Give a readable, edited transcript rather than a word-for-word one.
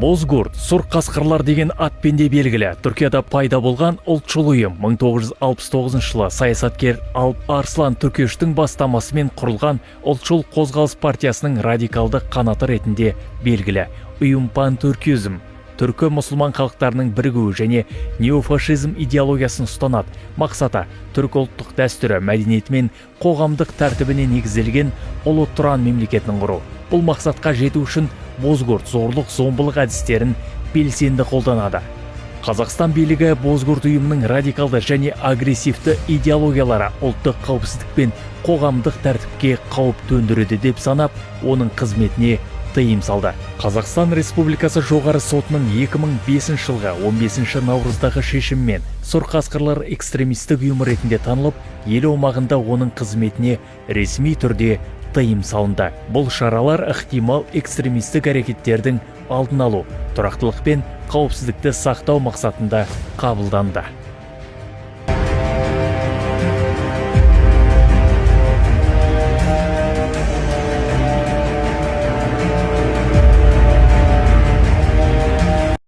Бозгурт, сұр қасқырлар деген атпен де белгілі. Түркияда пайда болған ұлтшыл ұйым 1969 жылы саясаткер Алп Арслан Түркештің бастамасымен құрылған ұлтшыл қозғалыс партиясының радикалды қанаты ретінде белгілі. Ұйым пантүркизм, түркі мұсылман халықтарының бірігуі және неофашизм идеологиясын ұстанады. Мақсаты түркі ұлттық дәстүрі, мәдениеті мен қоғамдық тәртібіне негізделген ұлы тұран мемлекетін құру. Бұл мақсатқа жету үшін Бозгурт зорлық зомбылық әдістерін белсенді қолданады. Қазақстан билігі Бозгурт ұйымының радикалды және агрессивті идеологиялары ұлттық қауіпсіздік пен қоғамдық тәртіпке қауіп төндіреді деп санап, оның қызметіне тыйым салды. Қазақстан Республикасы жоғары сотының 2005 жылғы 15 наурыздағы шешіммен сұр қасқырлар экстремистік ұйым ретінде танылып, ел аумағында оның қызметіне ресми түрде тыйым салынды. Бұл шаралар ықтимал экстремистік әрекеттердің алдын алу, тұрақтылық пен қауіпсіздікті сақтау мақсатында қабылданды.